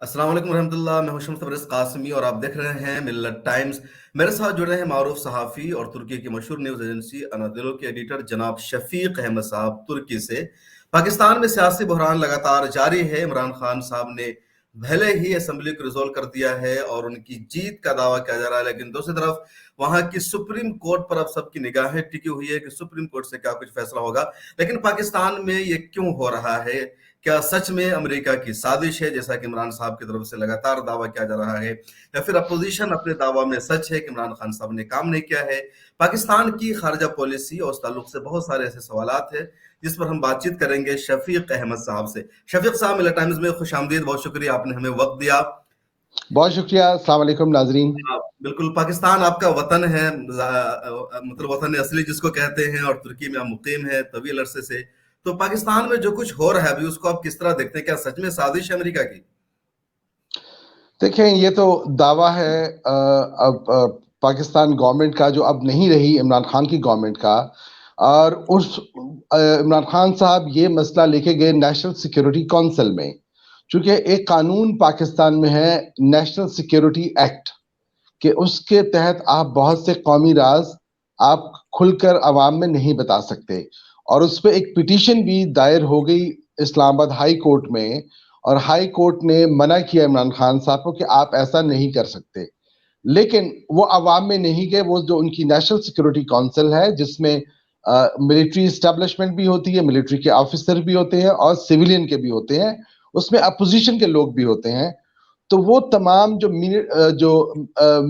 السلام علیکم ورحمۃ اللہ. میں ہوں شمس تبریز قاسمی اور آپ دیکھ رہے ہیں ملت ٹائمز. میرے ساتھ جڑے ہیں معروف صحافی اور ترکی کی مشہور نیوز ایجنسی انادولو کے ایڈیٹر جناب شفیق احمد صاحب ترکی سے. پاکستان میں سیاسی بحران لگاتار جاری ہے. عمران خان صاحب نے بھلے ہی اسمبلی کو ریزولو کر دیا ہے اور ان کی جیت کا دعویٰ کیا جا رہا ہے، لیکن دوسری طرف وہاں کی سپریم کورٹ پر اب سب کی نگاہیں ٹکی ہوئی ہے کہ سپریم کورٹ سے کیا کچھ فیصلہ ہوگا. لیکن پاکستان میں یہ کیوں ہو رہا ہے؟ کیا سچ میں امریکہ کی سازش ہے جیسا کہ عمران صاحب کی طرف سے لگاتار دعویٰ کیا جا رہا ہے، یا پھر اپوزیشن اپنے دعویٰ میں سچ ہے کہ عمران خان صاحب نے کام نہیں کیا ہے؟ پاکستان کی خارجہ پالیسی اور اس تعلق سے بہت سارے ایسے سوالات ہیں جس پر ہم بات چیت کریں گے شفیق احمد صاحب سے. شفیق صاحب، ملت ٹائمز میں خوش آمدید. بہت شکریہ، آپ نے ہمیں وقت دیا. بہت شکریہ. السلام علیکم ناظرین. بالکل، پاکستان آپ کا وطن ہے، مطلب وطن اصلی جس کو کہتے ہیں، اور ترکی میں آپ مقیم ہیں طویل عرصے سے. تو پاکستان میں جو کچھ ہو رہا ہے ابھی، اس کو آپ کس طرح دیکھتے ہیں؟ کیا سچ میں سازش ہے امریکہ کی؟ دیکھیں، یہ تو دعویٰ ہے اب پاکستان گورنمنٹ کا، جو اب نہیں رہی عمران خان کی گورنمنٹ کا. اور اس عمران خان صاحب یہ مسئلہ لے کے گئے نیشنل سیکیورٹی کونسل میں، چونکہ ایک قانون پاکستان میں ہے نیشنل سیکیورٹی ایکٹ، کہ اس کے تحت آپ بہت سے قومی راز آپ کھل کر عوام میں نہیں بتا سکتے. اور اس پہ ایک پٹیشن بھی دائر ہو گئی اسلام آباد ہائی کورٹ میں، اور ہائی کورٹ نے منع کیا عمران خان صاحب کو کہ آپ ایسا نہیں کر سکتے. لیکن وہ عوام میں نہیں گئے. وہ جو ان کی نیشنل سیکیورٹی کونسل ہے، جس میں ملٹری اسٹیبلشمنٹ بھی ہوتی ہے، ملٹری کے آفیسر بھی ہوتے ہیں اور سویلین کے بھی ہوتے ہیں، اس میں اپوزیشن کے لوگ بھی ہوتے ہیں. تو وہ تمام جو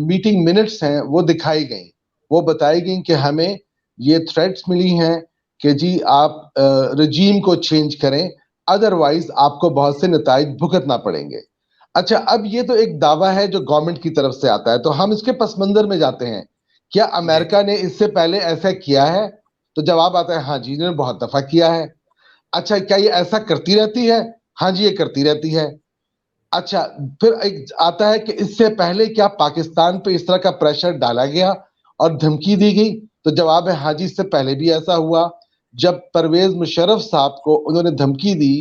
میٹنگ منٹس ہیں وہ دکھائی گئیں. وہ بتائی گئیں کہ ہمیں یہ تھریٹس ملی ہیں کہ جی آپ رجیم کو چینج کریں، ادروائز آپ کو بہت سے نتائج بھگتنا پڑیں گے. اچھا، اب یہ تو ایک دعویٰ ہے جو گورنمنٹ کی طرف سے آتا ہے، تو ہم اس کے پس منظر میں جاتے ہیں. کیا امریکہ نے اس سے پہلے ایسا کیا ہے؟ تو جواب آتا ہے ہاں جی، انہوں نے بہت دفعہ کیا ہے. اچھا، کیا یہ ایسا کرتی رہتی ہے؟ ہاں جی، یہ کرتی رہتی ہے. اچھا، پھر ایک آتا ہے کہ اس سے پہلے کیا پاکستان پہ اس طرح کا پریشر ڈالا گیا اور دھمکی دی گئی؟ تو جواب ہے ہاں جی، اس سے پہلے بھی ایسا ہوا. جب پرویز مشرف صاحب کو انہوں نے دھمکی دی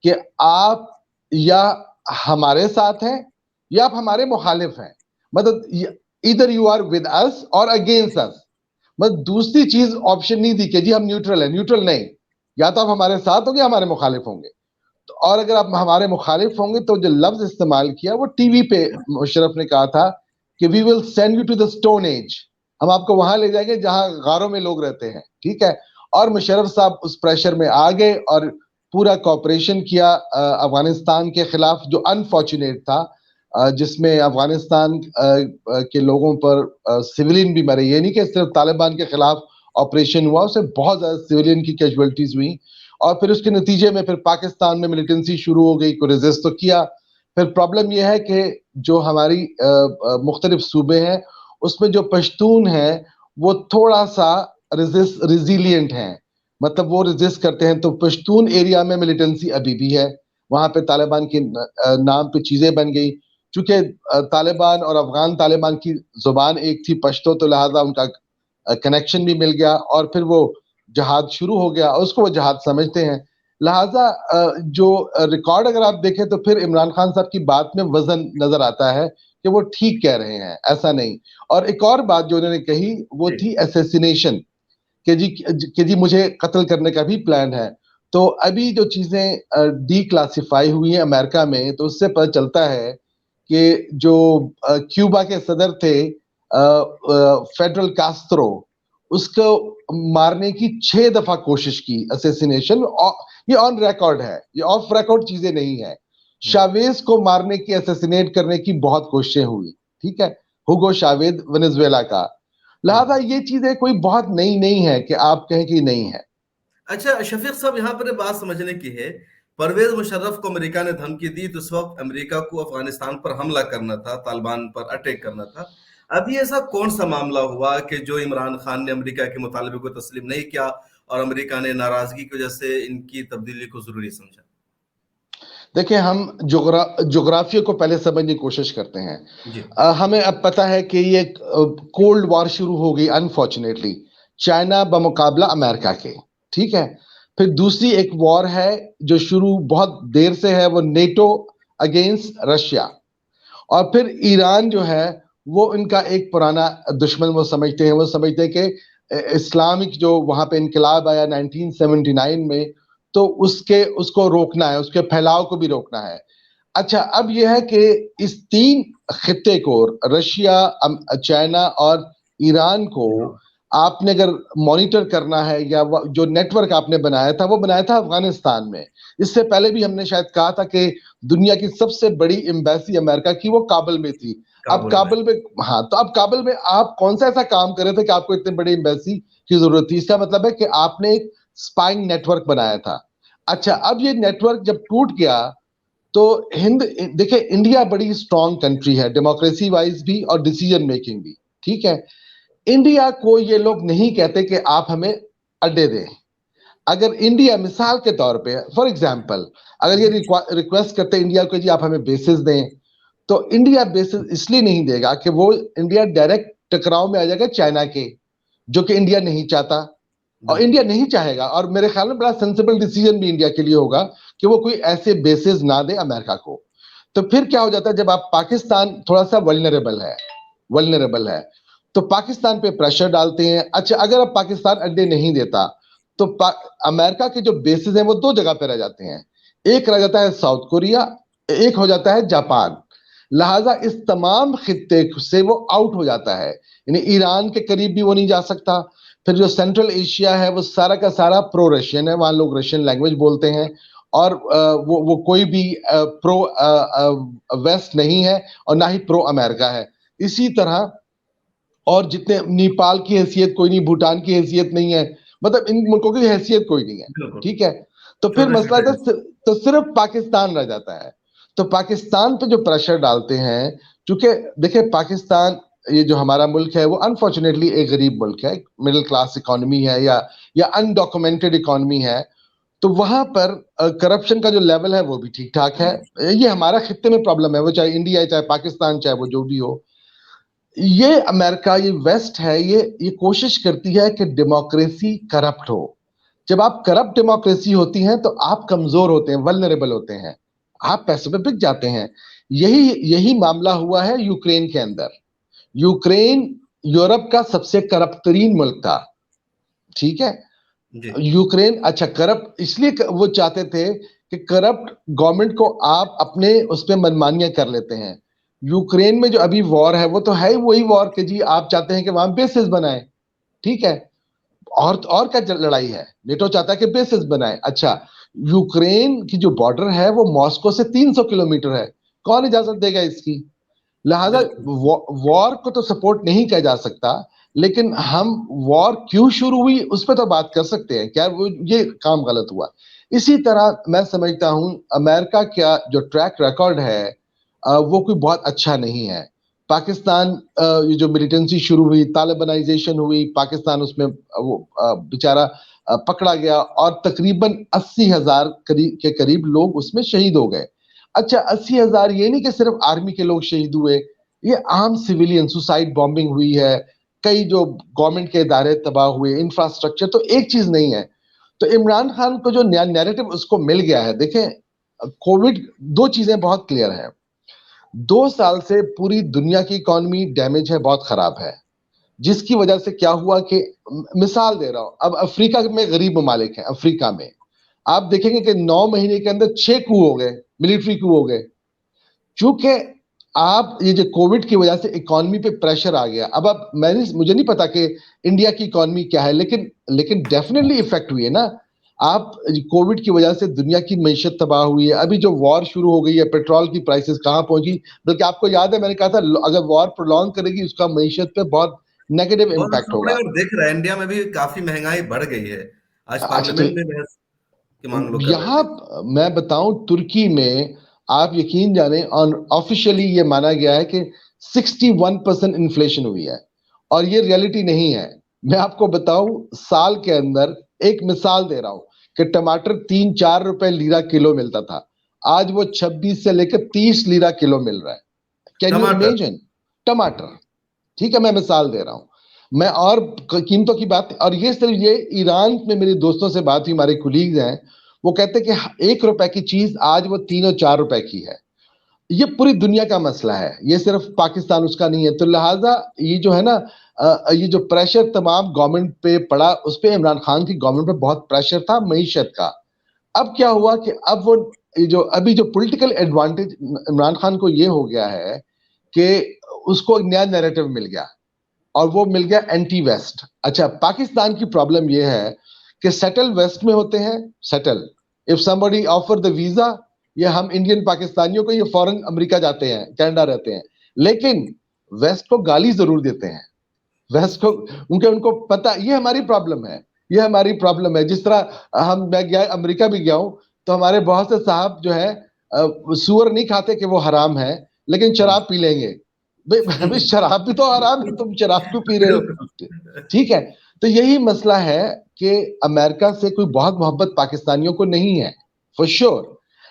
کہ آپ یا ہمارے ساتھ ہیں یا آپ ہمارے مخالف ہیں، مطلب either you are with us or against us، مطلب دوسری چیز آپشن نہیں دی کہ جی ہم نیوٹرل ہیں. نیوٹرل نہیں، یا تو آپ ہمارے ساتھ ہوں گے، ہمارے مخالف ہوں گے. اور اگر آپ ہمارے مخالف ہوں گے تو جو لفظ استعمال کیا وہ ٹی وی پہ مشرف نے کہا تھا کہ we will send you to the stone age, ہم آپ کو وہاں لے جائیں گے جہاں غاروں میں لوگ رہتے ہیں. ٹھیک ہے. اور مشرف صاحب اس پریشر میں آ گئے اور پورا کوآپریشن کیا افغانستان کے خلاف، جو انفارچونیٹ تھا، جس میں افغانستان کے لوگوں پر سویلین بھی مرے. یہ نہیں کہ صرف طالبان کے خلاف آپریشن ہوا، اس سے بہت زیادہ سویلین کی کیجویلٹیز ہوئی. اور پھر اس کے نتیجے میں پھر پاکستان میں ملیٹنسی شروع ہو گئی، کوئی ریزسٹ تو کیا. پھر پرابلم یہ ہے کہ جو ہماری مختلف صوبے ہیں اس میں جو پشتون ہیں وہ تھوڑا سا ریزیلینٹ ہیں، مطلب وہ ریزسٹ کرتے ہیں. تو پشتون ایریا میں ملیٹنسی ابھی بھی ہے. وہاں پہ طالبان کے نام پہ چیزیں بن گئی. چونکہ طالبان اور افغان طالبان کی زبان ایک تھی پشتو، تو لہٰذا ان کا کنیکشن بھی مل گیا اور پھر وہ جہاد شروع ہو گیا. اس کو وہ جہاد سمجھتے ہیں. لہٰذا جو ریکارڈ اگر آپ دیکھیں تو پھر عمران خان صاحب کی بات میں وزن نظر آتا ہے کہ وہ ٹھیک کہہ رہے ہیں، ایسا نہیں. اور ایک اور بات جو انہوں نے کہی وہ تھی اسیسینیشن، کہ جی مجھے قتل کرنے کا بھی پلان ہے. تو ابھی جو چیزیں ڈی کلاسیفائی ہوئی ہیں امریکہ میں، تو اس سے پتہ چلتا ہے کہ جو کیوبا کے صدر تھے فیڈرل کاسترو، اس کو مارنے کی 6 دفعہ کوشش کی اسیسینیشن. یہ آن ریکارڈ ہے، یہ آف ریکارڈ چیزیں نہیں ہیں. شاویز کو مارنے کی، اسیسینیٹ کرنے کی بہت کوششیں ہوئی. ٹھیک ہے، ہوگو شاویز ونیزویلا کا. لہذا یہ چیزیں کوئی بہت نئی نہیں ہے کہ آپ کہیں کہ نہیں ہے. اچھا شفیق صاحب، یہاں پر بات سمجھنے کی ہے، پرویز مشرف کو امریکہ نے دھمکی دی تو اس وقت امریکہ کو افغانستان پر حملہ کرنا تھا، طالبان پر اٹیک کرنا تھا. ابھی ایسا کون سا معاملہ ہوا کہ جو عمران خان نے امریکہ کے مطالبے کو تسلیم نہیں کیا اور امریکہ نے ناراضگی کی وجہ سے ان کی تبدیلی کو ضروری سمجھا؟ دیکھیں، ہم جغرافیہ کو پہلے سمجھنے کی کوشش کرتے ہیں. جی. ہمیں اب پتہ ہے کہ یہ کولڈ وار شروع ہو گئی انفارچونیٹلی چائنا بمقابلہ امریکہ کے. ٹھیک ہے. پھر دوسری ایک وار ہے جو شروع بہت دیر سے ہے، وہ نیٹو اگینسٹ رشیا. اور پھر ایران جو ہے وہ ان کا ایک پرانا دشمن وہ سمجھتے ہیں کہ اسلامک جو وہاں پہ انقلاب آیا 1979 میں تو اس کو روکنا ہے, اس کے پھیلاؤ کو بھی روکنا ہے. اچھا, اب یہ ہے کہ اس 3 خطے کو, رشیا, چائنا اور ایران کو آپ نے اگر مانیٹر کرنا ہے, یا جو نیٹ ورک آپ نے بنایا تھا افغانستان میں. اس سے پہلے بھی ہم نے شاید کہا تھا کہ دنیا کی سب سے بڑی ایمبیسی امریکہ کی وہ کابل میں تھی. اب کابل میں, ہاں, تو اب کابل میں آپ کون سا ایسا کام کر رہے تھے کہ آپ کو اتنے بڑے ایمبیسی کی ضرورت تھی؟ اس کا مطلب ہے کہ آپ نے ایک سپائنگ نیٹ ورک بنایا تھا. اچھا, اب یہ نیٹ ورک جب ٹوٹ گیا تو دیکھیں انڈیا بڑی اسٹرانگ کنٹری ہے, ڈیموکریسی وائز بھی اور ڈیسیجن میکنگ بھی, ٹھیک ہے. انڈیا کو یہ لوگ نہیں کہتے کہ آپ ہمیں اڈے دیں. اگر انڈیا مثال کے طور پہ فار ایگزامپل اگر یہ ریکویسٹ کرتے انڈیا کو جی آپ ہمیں بیسز دیں, تو انڈیا بیسز اس لیے نہیں دے گا کہ وہ انڈیا ڈائریکٹ ٹکراؤ میں آ جائے گا چائنا کے, جو کہ انڈیا نہیں چاہتا اور انڈیا نہیں چاہے گا. اور میرے خیال میں بڑا سینسیبل ڈیسیجن بھی انڈیا کے لیے ہوگا کہ وہ کوئی ایسے بیسز نہ دے امریکہ کو. تو پھر کیا ہو جاتا ہے, جب آپ پاکستان تھوڑا سا ولنریبل ہے تو پاکستان پہ پریشر ڈالتے ہیں. اچھا, اگر اب پاکستان اڈے نہیں دیتا تو امریکہ کے جو بیسز ہیں وہ 2 جگہ پہ رہ جاتے ہیں. ایک رہ جاتا ہے ساؤتھ کوریا, ایک ہو جاتا ہے جاپان. لہٰذا اس تمام خطے سے وہ آؤٹ ہو جاتا ہے, یعنی ایران کے قریب بھی وہ نہیں جا سکتا. پھر جو سینٹرل ایشیا ہے وہ سارا کا سارا پرو رشین ہے, وہاں لوگ رشین لینگویج بولتے ہیں, اور وہ کوئی بھی پرو ویسٹ نہیں ہے اور نہ ہی پرو امریکہ ہے. اسی طرح اور جتنے نیپال کی حیثیت کوئی نہیں, بھوٹان کی حیثیت نہیں ہے, مطلب ان ملکوں کی حیثیت کوئی نہیں ہے, ٹھیک ہے. تو پھر مسئلہ تو صرف پاکستان رہ جاتا ہے. تو پاکستان پہ جو پریشر ڈالتے ہیں, چونکہ دیکھیں پاکستان یہ جو ہمارا ملک ہے وہ انفارچونیٹلی ایک غریب ملک ہے, مڈل کلاس اکانومی ہے یا انڈاکومنٹڈ اکانومی ہے. تو وہاں پر کرپشن کا جو لیول ہے وہ بھی ٹھیک ٹھاک ہے. یہ ہمارا خطے میں پرابلم ہے, وہ چاہے انڈیا ہے, چاہے پاکستان, چاہے وہ جو بھی ہو. یہ امریکہ, یہ ویسٹ ہے, یہ کوشش کرتی ہے کہ ڈیموکریسی کرپٹ ہو. جب آپ کرپٹ ڈیموکریسی ہوتی ہیں تو آپ کمزور ہوتے ہیں, ولنریبل ہوتے ہیں, آپ پیسے پہ بک جاتے ہیں. یہی معاملہ ہوا ہے یوکرین کے اندر. یوکرین یورپ کا سب سے کرپٹ ترین ملک تھا, ٹھیک ہے. یوکرین اچھا کرپٹ اس لیے وہ چاہتے تھے کہ کرپٹ گورنمنٹ کو آپ اپنے اس پہ منمانیاں کر لیتے ہیں. یوکرین میں جو ابھی وار ہے وہ تو ہے وہی وار کہ جی آپ چاہتے ہیں کہ وہاں بیسز بنائیں, ٹھیک ہے. اور کیا لڑائی ہے, نیٹو چاہتا ہے کہ بیسز بنائیں. اچھا, یوکرین کی جو بارڈر ہے وہ ماسکو سے 300 کلومیٹر ہے, کون اجازت دے گا اس کی؟ لہذا وار کو تو سپورٹ نہیں کیا جا سکتا, لیکن ہم وار کیوں شروع ہوئی اس پہ تو بات کر سکتے ہیں, کیا یہ کام غلط ہوا. اسی طرح میں سمجھتا ہوں امریکہ کا جو ٹریک ریکارڈ ہے وہ کوئی بہت اچھا نہیں ہے. پاکستان یہ جو ملیٹنسی شروع ہوئی, طالبانائزیشن ہوئی, پاکستان اس میں وہ بیچارہ پکڑا گیا اور تقریباً 80,000 کے قریب لوگ اس میں شہید ہو گئے. اچھا 80,000 یہ نہیں کہ صرف آرمی کے لوگ شہید ہوئے, یہ عام سویلین سوسائڈ بامبنگ ہوئی ہے, کئی جو گورنمنٹ کے ادارے تباہ ہوئے, انفراسٹرکچر, تو ایک چیز نہیں ہے. تو عمران خان کو جو نیا نیریٹو اس کو مل گیا ہے, دیکھیں کووڈ 2 چیزیں بہت کلیئر ہیں. 2 سال سے پوری دنیا کی اکانومی ڈیمیج ہے, بہت خراب ہے, جس کی وجہ سے کیا ہوا کہ مثال دے رہا ہوں, اب افریقہ میں غریب ممالک ہیں, افریقہ میں آپ دیکھیں گے کہ 9 مہینے کے اندر 6 کو ہو گئے, ملٹری کو ہو گئے. چونکہ آپ یہ جو کووڈ کی وجہ سے اکانومی پہ پریشر آ گیا. اب مجھے نہیں پتا کہ انڈیا کی اکانومی کیا ہے, لیکن ڈیفینیٹلی افیکٹ ہوئی ہے نا. آپ کووڈ کی وجہ سے دنیا کی معیشت تباہ ہوئی ہے. ابھی جو وار شروع ہو گئی ہے, پیٹرول کی پرائسز کہاں پہنچی, بلکہ آپ کو یاد ہے میں نے کہا تھا اگر وار پرولونگ کرے گی اس کا معیشت پہ بہت نیگیٹو امپیکٹ ہوگا. دیکھ رہا ہے انڈیا میں بھی کافی مہنگائی بڑھ گئی ہے, آج پارلیمنٹ میں بحث کی مانگ لوگ کر رہے تھے. یہاں میں بتاؤں ترکی میں آپ یقین جانیں آفیشلی یہ مانا گیا ہے کہ 61% انفلیشن ہوئی ہے, اور یہ ریئلٹی نہیں ہے. میں آپ کو بتاؤں سال کے اندر ایک مثال دے رہا ہوں کہ ٹماٹر 3-4 روپے لیرہ کلو ملتا تھا, آج وہ 26 سے لے کے 30 لیرہ کلو مل رہا ہے. Can you imagine? ٹماٹر, ٹھیک ہے, میں مثال دے رہا ہوں. میں اور قیمتوں کی بات, اور یہ صرف یہ ایران میں میرے دوستوں سے بات ہوئی, ہمارے کولیگز ہیں, وہ کہتے ہیں کہ 1 روپے کی چیز آج وہ 3 اور 4 روپے کی ہے. یہ پوری دنیا کا مسئلہ ہے, یہ صرف پاکستان اس کا نہیں ہے. تو لہٰذا یہ جو ہے نا, یہ جو پریشر تمام گورنمنٹ پہ پڑا, اس پہ عمران خان کی گورنمنٹ پہ بہت پریشر تھا معیشت کا. اب کیا ہوا کہ اب وہ ابھی جو پولیٹیکل ایڈوانٹیج عمران خان کو یہ ہو گیا ہے کہ اس کو ایک نیا نیریٹو مل گیا, اور وہ مل گیا اینٹی ویسٹ. اچھا, پاکستان کی پرابلم یہ ہے کہ سیٹل ویسٹ میں ہوتے ہیں, settle if somebody offer the visa, یہ ہم انڈین پاکستانیوں کو یہ فوراً امریکہ جاتے ہیں, کینیڈا رہتے ہیں, لیکن ویسٹ کو گالی ضرور دیتے ہیں. ویسٹ کو ان کو پتا, یہ ہماری پرابلم ہے, یہ ہماری پرابلم ہے. جس طرح میں گیا امریکہ بھی گیا ہوں, تو ہمارے بہت سے صاحب جو ہے سور نہیں کھاتے کہ وہ حرام ہے, لیکن شراب پی لیں گے. بھئی شراب بھی تو حرام ہے, تم شراب کیوں پی رہے ہو؟ ٹھیک ہے. تو یہی مسئلہ ہے کہ امریکہ سے کوئی بہت محبت پاکستانیوں کو نہیں ہے فور شور,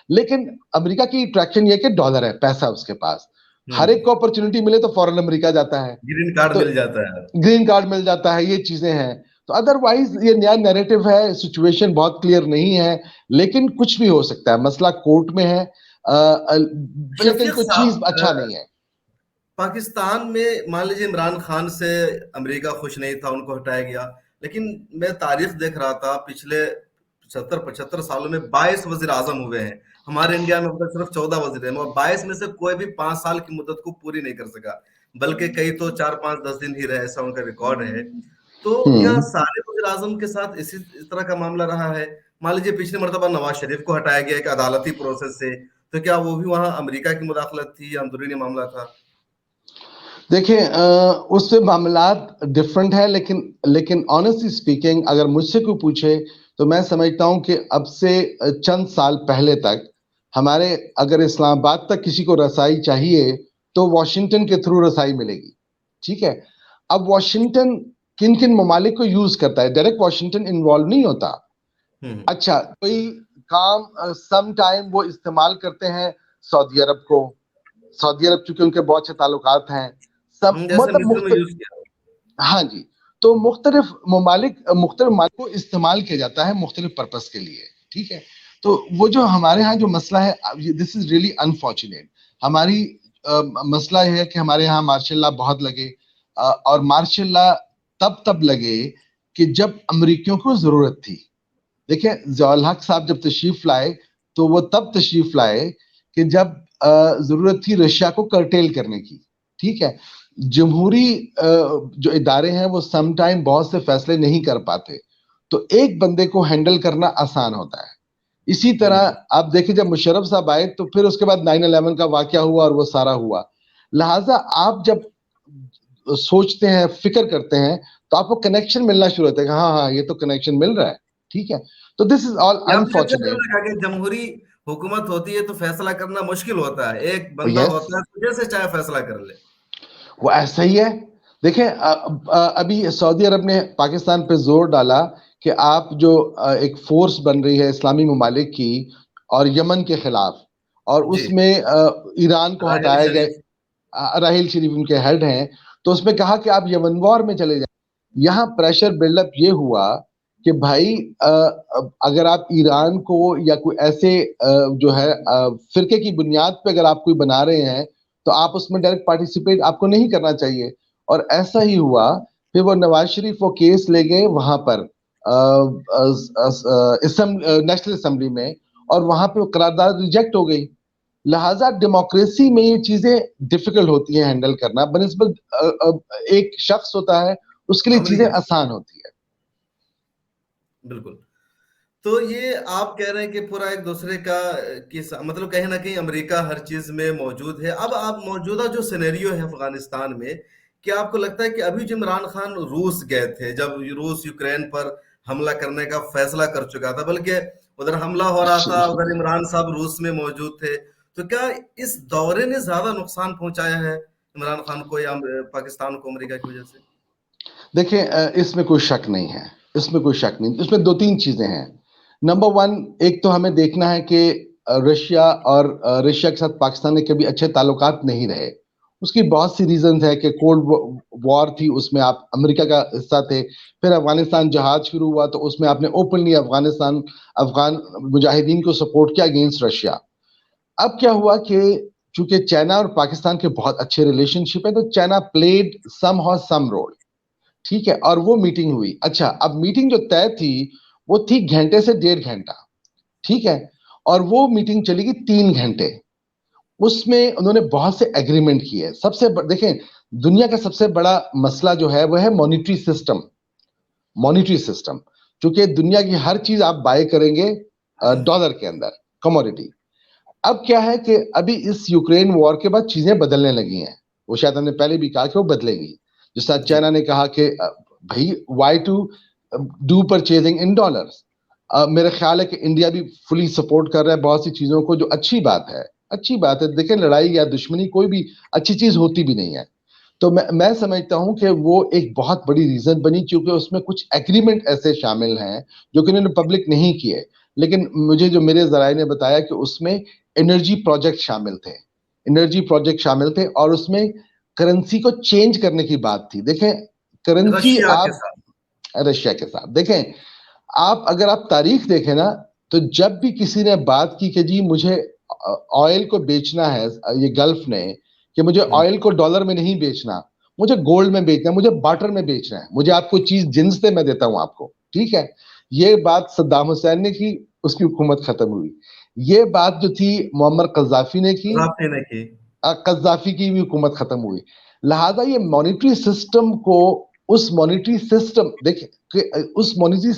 لیکن امریکہ کی اٹریکشن یہ کہ ڈالر ہے, پیسہ اس کے پاس, ہر ایک کو اپرچونٹی ملے تو فوراً امریکہ جاتا ہے, گرین کارڈ تو مل جاتا ہے, گرین کارڈ مل جاتا ہے, یہ چیزیں ہیں. تو ادروائز یہ نیا نیریٹو ہے, سچویشن بہت کلیئر نہیں ہے, لیکن کچھ بھی ہو سکتا ہے. مسئلہ کورٹ میں ہے, لیکن شفیق کوئی چیز اچھا نہیں ہے. پاکستان میں مان لیجیے عمران خان سے امریکہ خوش نہیں تھا, ان کو ہٹایا گیا, لیکن میں تاریخ دیکھ رہا تھا پچھلے 75 سالوں میں 22 وزیر اعظم ہوئے ہیں. ہمارے انڈیا میں صرف 14 وزیر ہیں, اور 22 میں سے کوئی بھی 5 سال کی مدت کو پوری نہیں کر سکا, بلکہ کئی تو 4-5-10 دن ہی رہے, ایسا ان کا ریکارڈ ہے. تو کیا سارے وزیر اعظم کے ساتھ اس طرح کا معاملہ رہا ہے؟ مان لیجیے پچھلی مرتبہ نواز شریف کو ہٹایا گیا ایک عدالتی پروسیس سے, تو کیا وہ بھی وہاں امریکہ کی مداخلت تھی یا اندرونی معاملہ تھا؟ دیکھیں اس سے معاملات ڈفرنٹ ہے, لیکن آنیسٹلی اسپیکنگ اگر مجھ سے کوئی پوچھے تو میں سمجھتا ہوں کہ اب سے چند سال پہلے تک ہمارے اگر اسلام آباد تک کسی کو رسائی چاہیے تو واشنگٹن کے تھرو رسائی ملے گی. ٹھیک ہے. اب واشنگٹن کن کن ممالک کو یوز کرتا ہے, ڈائریکٹ واشنگٹن انوالو نہیں ہوتا. اچھا, کوئی کام سم ٹائم وہ استعمال کرتے ہیں سعودی عرب کو, سعودی عرب چونکہ ان کے بہت سے تعلقات ہیں, ہاں جی, تو مختلف ممالک کو استعمال کیا جاتا ہے مختلف پرپس کے لیے. ٹھیک ہے. تو وہ جو ہمارے ہاں جو مسئلہ ہے, دس از ریئلی انفارچونیٹ. ہماری مسئلہ یہ ہے کہ ہمارے یہاں مارشل لا بہت لگے, اور مارشل لا تب لگے کہ جب امریکیوں کو ضرورت تھی. دیکھیں ضیاء الحق صاحب جب تشریف لائے تو وہ تب تشریف لائے کہ جب ضرورت تھی رشیا کو کرٹیل کرنے کی. ٹھیک ہے. جمہوری جو ادارے ہیں وہ سم ٹائم بہت سے فیصلے نہیں کر پاتے, تو ایک بندے کو ہینڈل کرنا آسان ہوتا ہے. اسی طرح آپ دیکھیں جب مشرف صاحب آئے تو پھر اس کے بعد 9/11 کا واقعہ ہوا اور وہ سارا ہوا. لہٰذا آپ جب سوچتے ہیں, فکر کرتے ہیں, تو آپ کو کنیکشن ملنا شروع ہوتا ہے کہ ہاں یہ تو کنیکشن مل رہا ہے. ٹھیک ہے. تو دس از آل انفارچونیٹ. جمہوری حکومت ہوتی ہے تو فیصلہ کرنا مشکل ہوتا ہے, ایک بندہ ہوتا ہے جیسے چاہے فیصلہ کر لے, وہ ایسا ہی ہے. دیکھیں ابھی سعودی عرب نے پاکستان پہ زور ڈالا کہ آپ جو ایک فورس بن رہی ہے اسلامی ممالک کی اور یمن کے خلاف, اور اس میں ایران کو ہٹایا گئے, راحیل شریف ان کے ہیڈ ہیں, تو اس میں کہا کہ آپ یمن وار میں چلے جائیں. یہاں پریشر بلڈ اپ یہ ہوا کہ بھائی اگر آپ ایران کو یا کوئی ایسے جو ہے فرقے کی بنیاد پہ اگر آپ کوئی بنا رہے ہیں تو آپ اس میں ڈائریکٹ پارٹیسپیٹ آپ کو نہیں کرنا چاہیے. اور ایسا ہی ہوا. پھر وہ نواز شریف وہ کیس لے گئے وہاں پر نیشنل اسمبلی میں, اور وہاں پہ قرارداد ریجیکٹ ہو گئی. لہٰذا ڈیموکریسی میں یہ چیزیں ڈیفیکلٹ ہوتی ہیں ہینڈل کرنا, بنسبت ایک شخص ہوتا ہے اس کے لیے چیزیں آسان ہوتی ہے. بالکل. تو یہ آپ کہہ رہے ہیں کہ پورا ایک دوسرے کا مطلب کہیں نہ کہیں امریکہ ہر چیز میں موجود ہے. اب آپ موجودہ جو سینیریو ہے افغانستان میں, کیا آپ کو لگتا ہے کہ ابھی جو عمران خان روس گئے تھے, جب روس یوکرین پر حملہ کرنے کا فیصلہ کر چکا تھا, بلکہ ادھر حملہ ہو رہا تھا, ادھر عمران صاحب روس میں موجود تھے, تو کیا اس دورے نے زیادہ نقصان پہنچایا ہے عمران خان کو یا پاکستان کو امریکہ کی وجہ سے؟ دیکھیں اس میں کوئی شک نہیں ہے, اس میں کوئی شک نہیں. اس میں 2-3 چیزیں ہیں. نمبر 1, ایک تو ہمیں دیکھنا ہے کہ رشیا کے ساتھ پاکستان کے کبھی اچھے تعلقات نہیں رہے. اس کی بہت سی ریزنز ہے کہ کولڈ وار تھی, اس میں آپ امریکہ کا حصہ تھے. پھر افغانستان جہاد شروع ہوا تو اس میں آپ نے اوپنلی افغان مجاہدین کو سپورٹ کیا اگینسٹ رشیا. اب کیا ہوا کہ چونکہ چائنا اور پاکستان کے بہت اچھے ریلیشن شپ ہے تو چائنا پلیڈ سم رول. ٹھیک ہے, اور وہ میٹنگ ہوئی. اچھا, اب میٹنگ جو طے تھی وہ تھی گھنٹے سے 1.5 گھنٹہ. ٹھیک ہے, اور وہ میٹنگ چلی گی 3 گھنٹے. اس میں انہوں نے بہت سے ایگریمنٹ کیے. دیکھیں, دنیا کا سب سے بڑا مسئلہ جو ہے وہ ہے مانیٹری سسٹم. مانیٹری سسٹم, چونکہ دنیا کی ہر چیز آپ بائی کریں گے ڈالر کے اندر, کموڈیٹی. اب کیا ہے کہ ابھی اس یوکرین وار کے بعد چیزیں بدلنے لگی ہیں. وہ شاید ہم نے پہلے بھی کہا کہ وہ بدلے گی. جس طرح چائنا نے کہا کہ بھائی why to do purchasing in dollars. میرا خیال ہے کہ انڈیا بھی فلی سپورٹ کر رہا ہے بہت سی چیزوں کو, جو اچھی بات ہے. اچھی بات ہے, دیکھیں لڑائی یا دشمنی کوئی بھی اچھی چیز ہوتی بھی نہیں ہے. تو میں سمجھتا ہوں کہ وہ ایک بہت بڑی ریزن بنی, کیونکہ اس میں کچھ ایگریمنٹ ایسے شامل ہیں جو کہ انہوں نے پبلک نہیں کیے. لیکن مجھے جو میرے ذرائع نے بتایا کہ اس میں انرجی پروجیکٹ شامل تھے, اور اس میں کرنسی کو چینج کرنے کی بات تھی. دیکھیں کرنسی رشیا کے آپ ساتھ رشیا کے ساتھ دیکھیں, اگر آپ تاریخ دیکھیں نا, تو جب بھی کسی نے بات کی کہ جی مجھے آئل کو بیچنا ہے, یہ گلف نے, کہ مجھے آئل کو ڈالر میں نہیں بیچنا, مجھے گولڈ میں بیچنا ہے, مجھے بارٹر میں بیچنا ہے, مجھے آپ کو چیز جنس دے میں دیتا ہوں آپ کو. ٹھیک ہے, یہ بات صدام حسین نے کی, اس کی حکومت ختم ہوئی. یہ بات جو تھی معمر قذافی نے کی, قذافی کی بھی حکومت ختم ہوئی. لہذا یہ مانیٹری سسٹم کو, اس مانیٹری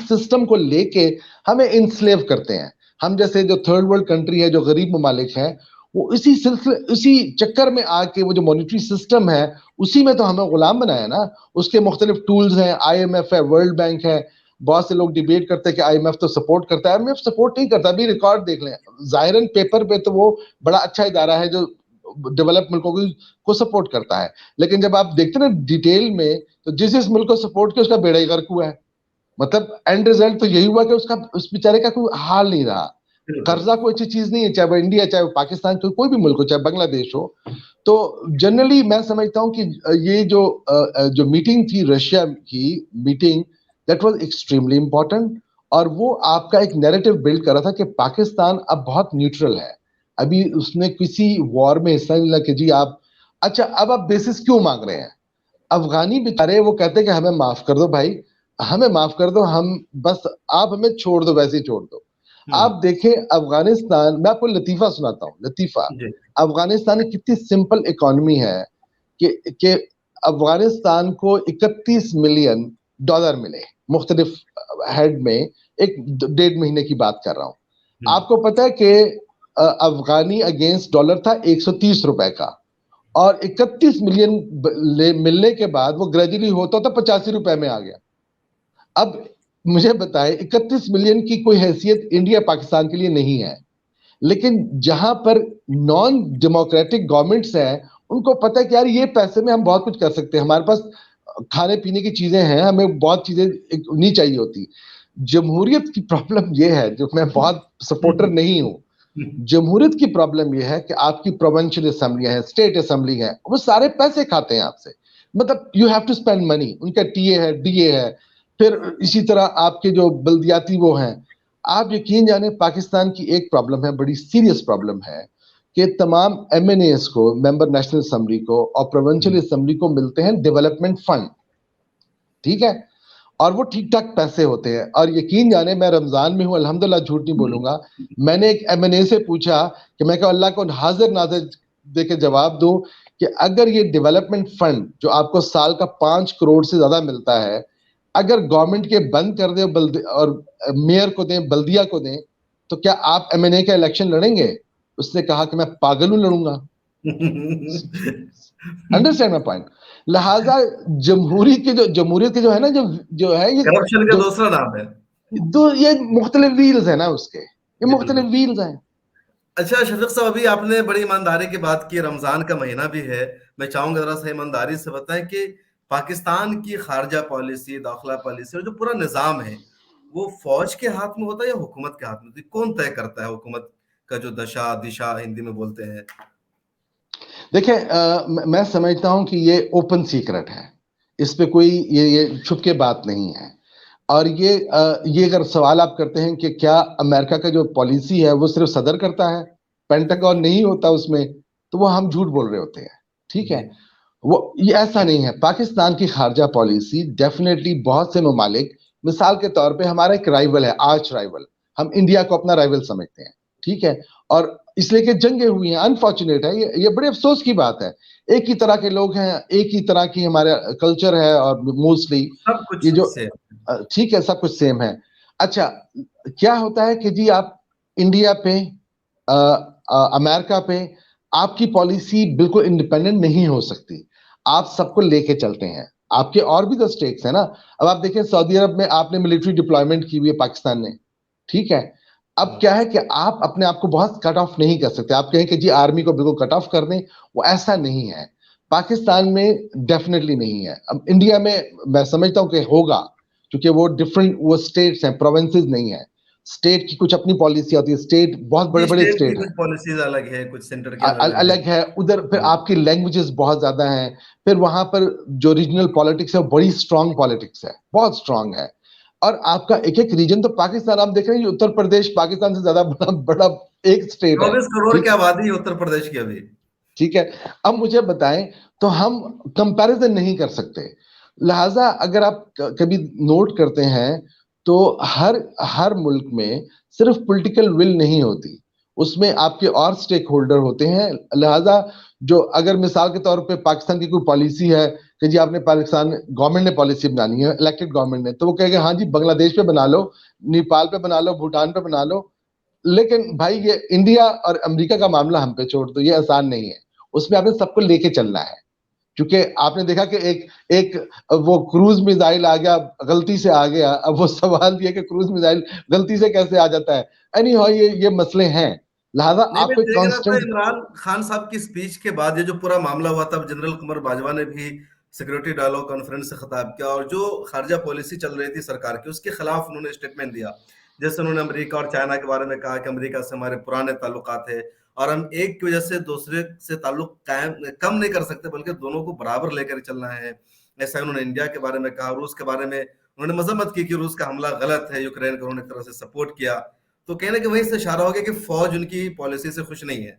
سسٹم کو لے کے ہمیں انسلیو کرتے ہیں. ہم جیسے جو تھرڈ ورلڈ کنٹری ہے, جو غریب ممالک ہیں, وہ اسی چکر میں آ کے وہ جو مانیٹری سسٹم ہے اسی میں تو ہمیں غلام بنایا نا. اس کے مختلف ٹولز ہیں, آئی ایم ایف ہے, ورلڈ بینک ہے. بہت سے لوگ ڈیبیٹ کرتے ہیں کہ آئی ایم ایف تو سپورٹ کرتا ہے. آئی ایم ایف سپورٹ نہیں کرتا. ابھی ریکارڈ دیکھ لیں, ظاہراً پیپر پہ تو وہ بڑا اچھا ادارہ ہے جو ڈیولپ ملکوں کو سپورٹ کرتا ہے, لیکن جب آپ دیکھتے ہیں نا ڈیٹیل میں, تو جس ملک کو سپورٹ کیا اس کا بیڑا ہی غرق ہوا ہے. مطلب اینڈ ریزلٹ تو یہی ہوا کہ اس بیچارے کا کوئی حال نہیں رہا. قرضہ کوئی اچھی چیز نہیں ہے, چاہے وہ انڈیا, چاہے وہ پاکستان, کوئی بھی ملک ہو, چاہے بنگلہ دیش ہو. تو جنرلی میں سمجھتا ہوں کہ یہ جو میٹنگ تھی, رشیا کی meeting, that was extremely important. اور وہ آپ کا ایک نیریٹو بلڈ کر رہا تھا کہ پاکستان اب بہت نیوٹرل ہے. ابھی اس نے کسی وار میں حصہ نہیں لیا کہ جی آپ, اچھا اب آپ بیسس کیوں مانگ رہے ہیں. افغانی بیچارے وہ کہتے ہیں کہ ہمیں معاف کر دو بھائی, ہمیں معاف کر دو, ہم بس آپ ہمیں چھوڑ دو, ویسے ہی چھوڑ دو. آپ دیکھیں افغانستان, میں آپ کو لطیفہ سناتا ہوں, لطیفہ. افغانستان کی کتنی سمپل اکانومی ہے کہ افغانستان کو 31 ملین ڈالر ملے مختلف ہیڈ میں, ایک 1.5 مہینے کی بات کر رہا ہوں. آپ کو پتا ہے کہ افغانی اگینسٹ ڈالر تھا 130 روپے کا, اور 31 ملین ملنے کے بعد وہ گریجولی ہوتا تو 85 روپے میں آ گیا. اب مجھے بتائیں, 31 ملین کی کوئی حیثیت انڈیا پاکستان کے لیے نہیں ہے, لیکن جہاں پر نان ڈیموکریٹک گورنمنٹس ہیں, ان کو پتہ ہے کہ یار یہ پیسے میں ہم بہت کچھ کر سکتے ہیں, ہمارے پاس کھانے پینے کی چیزیں ہیں, ہمیں بہت چیزیں نہیں چاہیے ہوتی. جمہوریت کی پرابلم یہ ہے, جو میں بہت سپورٹر نہیں ہوں, جمہوریت کی پرابلم یہ ہے کہ آپ کی پروونشل اسمبلیاں ہیں, اسٹیٹ اسمبلی ہیں, وہ سارے پیسے کھاتے ہیں آپ سے. مطلب you have to spend money. ان کا ٹی اے ہے, ڈی اے ہے, پھر اسی طرح آپ کے جو بلدیاتی وہ ہیں. آپ یقین جانیں پاکستان کی ایک پرابلم ہے, بڑی سیریس پرابلم ہے, کہ تمام ایم این ایز کو, ممبر نیشنل اسمبلی کو اور پروونشل اسمبلی کو ملتے ہیں ڈیولپمنٹ فنڈ. ٹھیک ہے, اور وہ ٹھیک ٹھاک پیسے ہوتے ہیں. اور یقین جانے میں رمضان میں ہوں, الحمدللہ جھوٹ نہیں بولوں گا, میں نے ایک ایم این اے سے پوچھا کہ میں کہا اللہ کو حاضر ناظر دے کے جواب دوں کہ اگر یہ ڈیولپمنٹ فنڈ جو آپ کو سال کا 5 کروڑ سے زیادہ ملتا ہے, اگر گورنمنٹ کے بند کر دیں اور میئر کو دیں, بلدیہ کو دیں, تو کیا آپ ایم این اے کا الیکشن لڑیں گے؟ اس نے کہا کہ میں پاگل ہوں, لڑوں گا. Understand my point. لہذا جمہوریت کے جو ہے نا, جو ہے یہ کرپشن کا دوسرا نام ہے. یہ مختلف ویلز ہیں نا اس کے, یہ مختلف ویلز ہیں. اچھا شفیق صاحب, ابھی آپ نے بڑی ایمانداری کی بات کی, رمضان کا مہینہ بھی ہے, میں چاہوں گا ذرا سا ایمانداری سے بتائیں کہ پاکستان کی خارجہ پالیسی, داخلہ پالیسی اور جو پورا نظام ہے وہ فوج کے ہاتھ میں ہوتا ہے یا حکومت کے ہاتھ میں ہوتا ہے؟ کون طے کرتا ہے حکومت کا جو دشا ہندی میں بولتے ہیں؟ دیکھیں میں سمجھتا ہوں کہ یہ اوپن سیکرٹ ہے, اس پہ کوئی یہ چھپ کے بات نہیں ہے. اور یہ اگر سوال آپ کرتے ہیں کہ کیا امریکہ کا جو پالیسی ہے وہ صرف صدر کرتا ہے, پینٹاگون نہیں ہوتا اس میں, تو وہ ہم جھوٹ بول رہے ہوتے ہیں. ٹھیک ہے, وہ یہ ایسا نہیں ہے. پاکستان کی خارجہ پالیسی ڈیفینیٹلی بہت سے ممالک, مثال کے طور پہ ہمارا ایک رائیول ہے, آرچ رائیول, ہم انڈیا کو اپنا رائیول سمجھتے ہیں. ٹھیک ہے, اور اس لیے کہ جنگیں ہوئی ہیں, انفارچونیٹ ہے, یہ بڑے افسوس کی بات ہے. ایک ہی طرح کے لوگ ہیں, ایک ہی طرح کی ہمارا کلچر ہے, اور موسٹلی سب کچھ یہ جو سے ٹھیک ہے سب کچھ سیم ہے. اچھا, کیا ہوتا ہے کہ جی آپ انڈیا پہ, امریکہ پہ آپ کی پالیسی بالکل انڈیپینڈنٹ نہیں ہو سکتی, آپ سب کو لے کے چلتے ہیں. آپ کے اور بھی تو اسٹیٹس ہیں نا. اب آپ دیکھیں سعودی عرب میں آپ نے ملٹری ڈپلائمنٹ کی ہوئی ہے پاکستان نے. ٹھیک ہے, اب کیا ہے کہ آپ اپنے آپ کو بہت کٹ آف نہیں کر سکتے. آپ کہیں کہ جی آرمی کو بالکل کٹ آف کر دیں, وہ ایسا نہیں ہے. پاکستان میں ڈیفینیٹلی نہیں ہے. اب انڈیا میں سمجھتا ہوں کہ ہوگا, کیونکہ وہ ڈفرنٹ وہ اسٹیٹس ہیں, پروونسز نہیں ہیں. اسٹیٹ کی کچھ اپنی پالیسی ہوتی ہے, اسٹیٹ بہت بڑے بڑے اسٹیٹ کی اسٹیٹ ہیں, کچھ پالیسیز الگ ہے, کچھ سینٹر کی الگ ہے. الگ ہے ادھر. پھر آپ کی لینگویجز بہت زیادہ ہیں. پھر وہاں پر جو ریجنل پالیٹکس ہے, بڑی اسٹرانگ پالیٹکس ہے, بہت اسٹرانگ ہے. اور آپ کا ایک ایک ریجن تو پاکستان, آپ دیکھ رہے ہیں اتر پردیش پاکستان سے زیادہ بڑا ایک اسٹیٹ ہے. 24 کروڑ ٹھیک کی آبادی ہے اتر پردیش کی ابھی. ٹھیک ہے, اب مجھے بتائیں, تو ہم کمپیریزن نہیں کر سکتے. لہٰذا اگر آپ کبھی نوٹ کرتے ہیں تو ہر ملک میں صرف پولیٹیکل ول نہیں ہوتی, اس میں آپ کے اور سٹیک ہولڈر ہوتے ہیں. لہٰذا جو اگر مثال کے طور پہ پاکستان کی کوئی پالیسی ہے کہ جی آپ نے پاکستان گورنمنٹ نے پالیسی بنانی ہے, الیکٹڈ گورنمنٹ نے, تو وہ کہے گا ہاں جی بنگلہ دیش پہ بنا لو, نیپال پہ بنا لو, بھوٹان پہ بنا لو. لیکن بھائی یہ انڈیا اور امریکہ کا معاملہ ہم پہ چھوڑ دو, یہ آسان نہیں ہے. اس میں آپ نے سب کو لے کے چلنا ہے, کیونکہ آپ نے دیکھا کہ ایک وہ کروز میزائل آ گیا, غلطی سے آ گیا. اب وہ سوال یہ کہ کروز میزائل غلطی سے کیسے آ جاتا ہے. اینی ہاؤ یہ مسئلے ہیں. لہٰذا نہیں, آپ میں کو دیکھ رہا تھا کانسٹنٹ عمران خان صاحب کی سپیچ کے بعد یہ جو پورا معاملہ ہوا تھا, جنرل قمر باجوہ نے بھی سیکورٹی ڈائلاگ کانفرنس سے خطاب کیا, اور جو خارجہ پالیسی چل رہی تھی سرکار کی اس کے خلاف انہوں نے اسٹیٹمنٹ دیا. جیسے انہوں نے امریکہ اور چائنا کے بارے میں کہا کہ امریکہ سے ہمارے پرانے تعلقات ہیں اور ہم ایک کی وجہ سے دوسرے سے تعلق کم نہیں کر سکتے, بلکہ دونوں کو برابر لے کر چلنا ہے. ایسا انہوں نے انڈیا کے بارے میں کہا. روس کے بارے میں انہوں نے مذمت کی کہ روس کا حملہ غلط ہے, یوکرین کو انہوں نے ایک طرح سے سپورٹ کیا. تو کہنے کہ وہیں سے اشارہ ہو گیا کہ فوج ان کی پالیسی سے خوش نہیں ہے.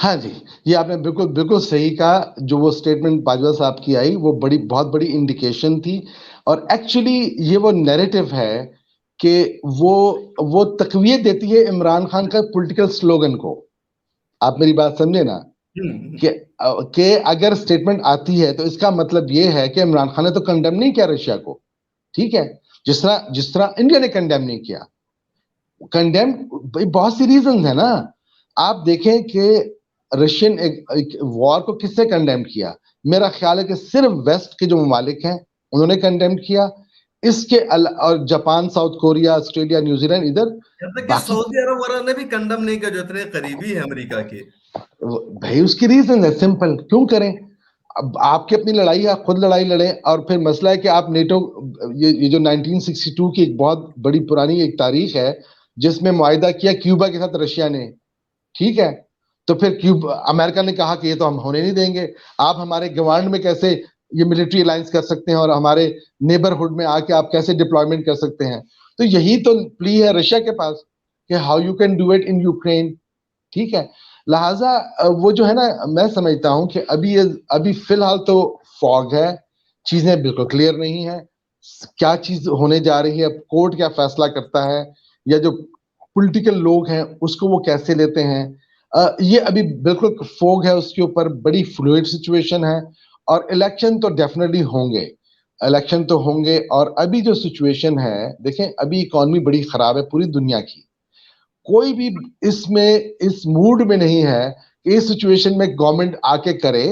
ہاں جی, یہ آپ نے بالکل صحیح کہا. جو وہ اسٹیٹمنٹ باجوہ صاحب کی آئی وہ بہت بڑی انڈیکیشن تھی. اور ایکچولی یہ وہ نیریٹو ہے کہ وہ تقویت دیتی ہے عمران خان کا پولیٹیکل سلوگن کو. آپ میری بات سمجھے نا, کہ اگر اسٹیٹمنٹ آتی ہے تو اس کا مطلب یہ ہے کہ عمران خان نے تو کنڈیم نہیں کیا رشیا کو. ٹھیک ہے, جس طرح انڈیا نے کنڈیم نہیں کیا. کنڈیم بہت سی ریزنز ہیں نا. آپ دیکھیں کہ رشین وار کو کس سے کنڈیم کیا. میرا خیال ہے کہ صرف ویسٹ کے جو ممالک ہیں انہوں نے کنڈیم کیا. اس کے اور Japan, south Korea, Australia, New Zealand, ادھر جب تک کہ باقی سعودی عرب والا نے بھی کنڈم نہیں کیا, جو اتنے قریبی ہے امریکہ کے. بھائی اس کی ریزن ہے سمپل, کیوں کریں. اب آپ کی اپنی لڑائی ہے, آپ خود لڑائی لڑیں. اور پھر مسئلہ ہے کہ آپ نیٹو, یہ جو 1962 کی ایک بہت بڑی پرانی ایک تاریخ ہے جس میں معاہدہ کیا کیوبا کے ساتھ رشیا نے. ٹھیک ہے, تو پھر امریکہ نے کہا کہ یہ تو ہم ہونے نہیں دیں گے. آپ ہمارے گوانڈ میں کیسے یہ ملٹری الائنس کر سکتے ہیں, اور ہمارے نیبرہڈ میں آ کے آپ کیسے ڈپلائمنٹ کر سکتے ہیں. تو یہی تو پلی ہے رشیا کے پاس کہ how you can do it in Ukraine. ٹھیک ہے, لہٰذا وہ جو ہے نا, میں سمجھتا ہوں کہ ابھی فی الحال تو فوگ ہے, چیزیں بالکل کلیئر نہیں ہے. کیا چیز ہونے جا رہی ہے, کورٹ کیا فیصلہ کرتا ہے, یا جو پولیٹیکل لوگ ہیں اس کو وہ کیسے لیتے ہیں, یہ ابھی بالکل فوگ ہے اس کے اوپر. بڑی فلوئڈ سچویشن ہے, اور الیکشن تو ڈیفینیٹلی ہوں گے, الیکشن تو ہوں گے. اور ابھی جو سچویشن ہے دیکھیں, ابھی اکانومی بڑی خراب ہے پوری دنیا کی. کوئی بھی اس موڈ میں نہیں ہے کہ اس سچویشن میں گورنمنٹ آ کے کرے,